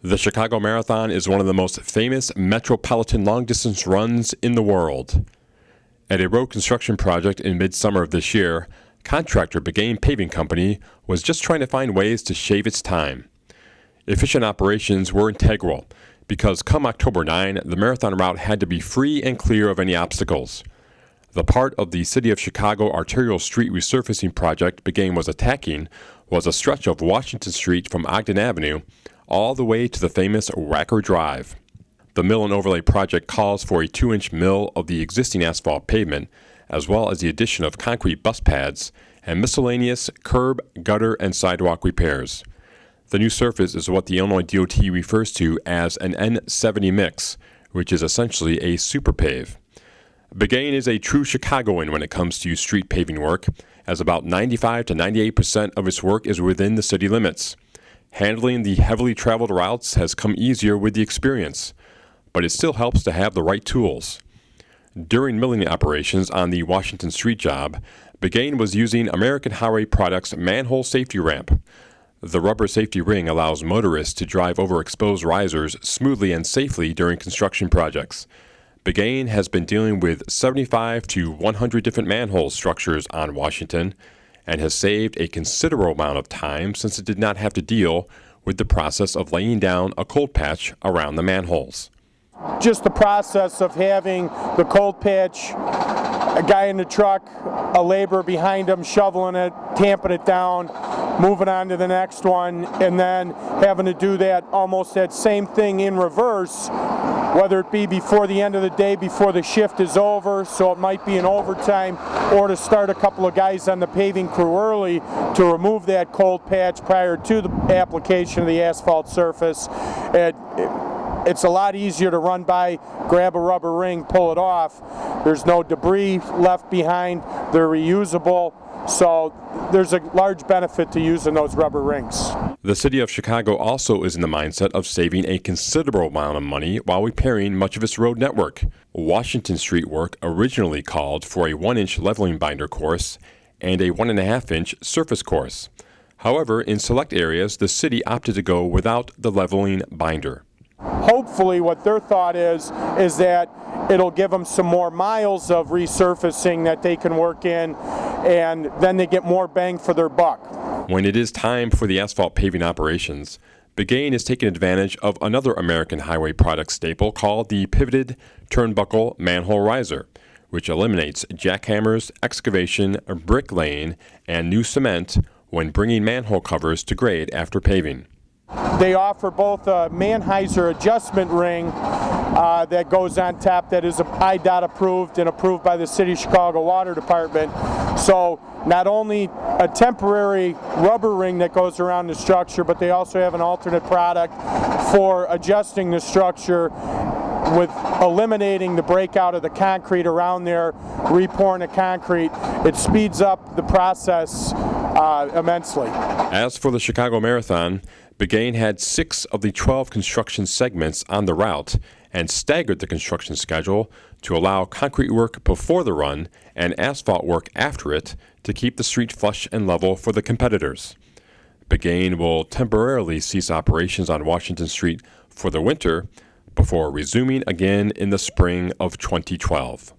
The Chicago Marathon is one of the most famous metropolitan long-distance runs in the world. At a road construction project in midsummer of this year, contractor Bigane Paving Company was just trying to find ways to shave its time. Efficient operations were integral because come October 9, the marathon route had to be free and clear of any obstacles. The part of the City of Chicago arterial street resurfacing project Bigane was attacking was a stretch of Washington Street from Ogden Avenue all the way to the famous Wacker Drive. The mill and overlay project calls for a 2-inch mill of the existing asphalt pavement, as well as the addition of concrete bus pads and miscellaneous curb, gutter, and sidewalk repairs. The new surface is what the Illinois DOT refers to as an N70 mix, which is essentially a super pave. Bigane is a true Chicagoan when it comes to street paving work, as about 95 to 98% of its work is within the city limits. Handling the heavily traveled routes has come easier with the experience, but it still helps to have the right tools. During milling operations on the Washington Street job, Bigane was using American Highway Products' Manhole Safety ramp. The rubber safety ring allows motorists to drive over exposed risers smoothly and safely during construction projects. Bigane has been dealing with 75 to 100 different manhole structures on Washington and has saved a considerable amount of time since it did not have to deal with the process of laying down a cold patch around the manholes. Just the process of having the cold patch, a guy in the truck, a laborer behind him shoveling it, tamping it down, moving on to the next one, and then having to do that almost that same thing in reverse, whether it be before the end of the day, before the shift is over, so it might be an overtime, or to start a couple of guys on the paving crew early to remove that cold patch prior to the application of the asphalt surface. It's a lot easier to run by, grab a rubber ring, pull it off. There's no debris left behind. They're reusable. So there's a large benefit to using those rubber rings. The City of Chicago also is in the mindset of saving a considerable amount of money while repairing much of its road network. Washington Street work originally called for a 1-inch leveling binder course and a 1.5-inch surface course. However, in select areas, the city opted to go without the leveling binder. Hopefully what their thought is that it'll give them some more miles of resurfacing that they can work in, and then they get more bang for their buck. When it is time for the asphalt paving operations, Bigane is taking advantage of another American Highway Products staple called the pivoted turnbuckle manhole riser, which eliminates jackhammers, excavation, bricklaying, and new cement when bringing manhole covers to grade after paving. They offer both a Manheiser adjustment ring that goes on top that is IDOT approved and approved by the City of Chicago Water Department. So not only a temporary rubber ring that goes around the structure, but they also have an alternate product for adjusting the structure with eliminating the breakout of the concrete around there, repouring the concrete. It speeds up the process immensely. As for the Chicago Marathon, Bigane had 6 of the 12 construction segments on the route and staggered the construction schedule to allow concrete work before the run and asphalt work after it to keep the street flush and level for the competitors. Bigane will temporarily cease operations on Washington Street for the winter before resuming again in the spring of 2012.